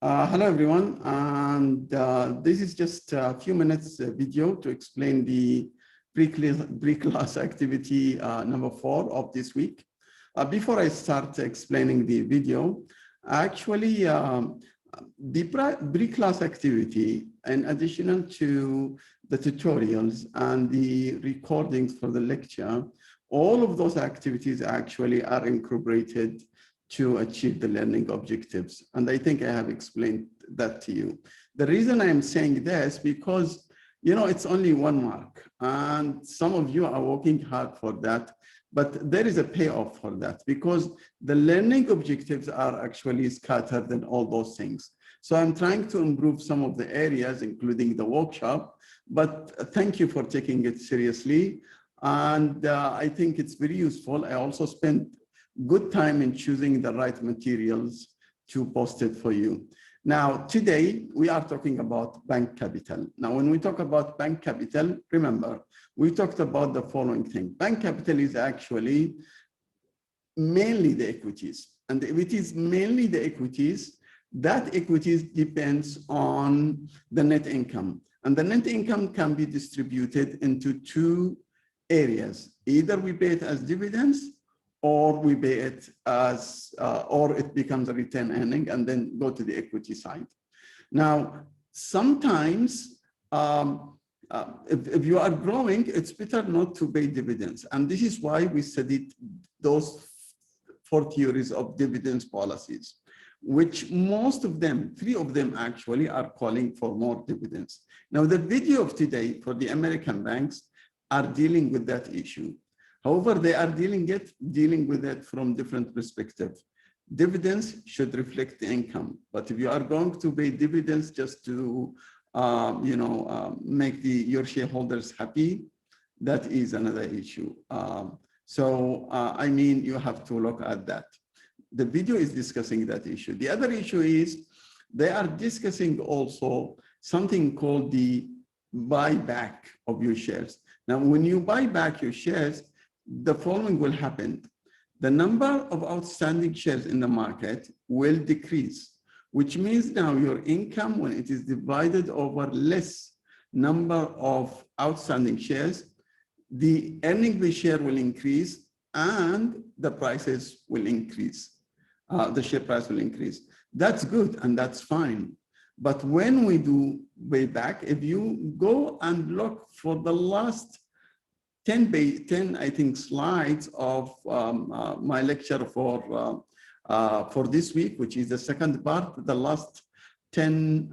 Hello, everyone. And this is just a few minutes video to explain the pre-class activity number 4 of this week. Before I start explaining the video, actually, the pre-class activity, in addition to the tutorials and the recordings for the lecture, all of those activities actually are incorporated to achieve the learning objectives. And I think I have explained that to you. The reason I'm saying this, because it's only 1 mark, and some of you are working hard for that, but there is a payoff for that because the learning objectives are actually scattered in all those things. So I'm trying to improve some of the areas, including the workshop, but thank you for taking it seriously. And I think it's very useful. I also spent good time in choosing the right materials to post it for you. Now, today we are talking about bank capital. Now, when we talk about bank capital, remember, we talked about the following thing. Bank capital is actually mainly the equities. And if it is mainly the equities, that equities depends on the net income. And the net income can be distributed into 2 areas. Either we pay it as dividends, or we pay it as, or it becomes a return earning and then go to the equity side. Now, sometimes if you are growing, it's better not to pay dividends. And this is why we studied those 4 theories of dividends policies, which most of them, 3 of them actually, are calling for more dividends. Now, the video of today for the American banks are dealing with that issue. However, they are dealing with it from different perspectives. Dividends should reflect the income, but if you are going to pay dividends just to, make your shareholders happy, that is another issue. I mean, you have to look at that. The video is discussing that issue. The other issue is they are discussing also something called the buyback of your shares. Now, when you buy back your shares, the following will happen. The number of outstanding shares in the market will decrease, which means now your income, when it is divided over less number of outstanding shares, the earning per share will increase and the prices will increase. The share price will increase. That's good and that's fine. But when we do buyback, if you go and look for the last 10 I think slides of my lecture for this week, which is the second part, the last 10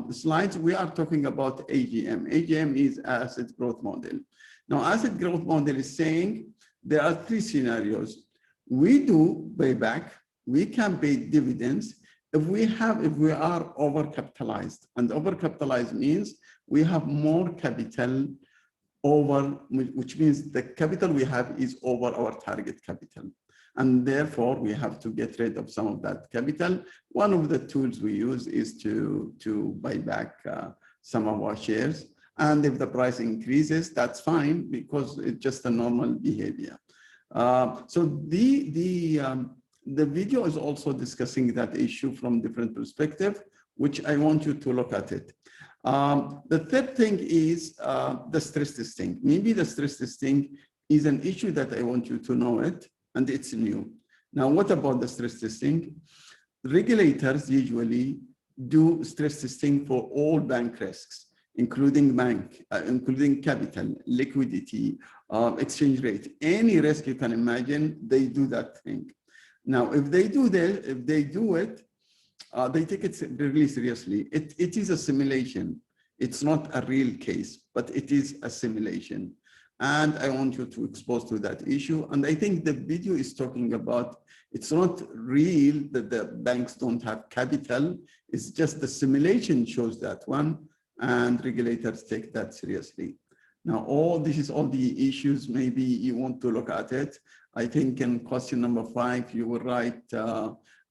slides, we are talking about AGM. AGM is asset growth model. Now, asset growth model is saying there are 3 scenarios. We do buyback, we can pay dividends if we are overcapitalized, and overcapitalized means we have more capital over, which means the capital we have is over our target capital. And therefore, we have to get rid of some of that capital. One of the tools we use is to buy back some of our shares. And if the price increases, that's fine because it's just a normal behavior. So the video is also discussing that issue from different perspectives, which I want you to look at it. The third thing is the stress testing. Maybe the stress testing is an issue that I want you to know it, and it's new. Now, what about the stress testing? Regulators usually do stress testing for all bank risks, including capital, liquidity, exchange rate, any risk you can imagine, they do that thing. Now, if they do it, they take it really seriously. It is a simulation. It's not a real case, but it is a simulation. And I want you to expose to that issue. And I think the video is talking about, it's not real that the banks don't have capital. It's just the simulation shows that one, and regulators take that seriously. Now, this is all the issues. Maybe you want to look at it. I think in question number 5, you will write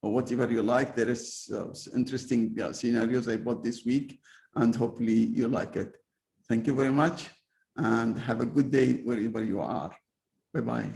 whatever you like. There is interesting scenarios I bought this week, and hopefully you like it. Thank you very much, and have a good day wherever you are. Bye-bye.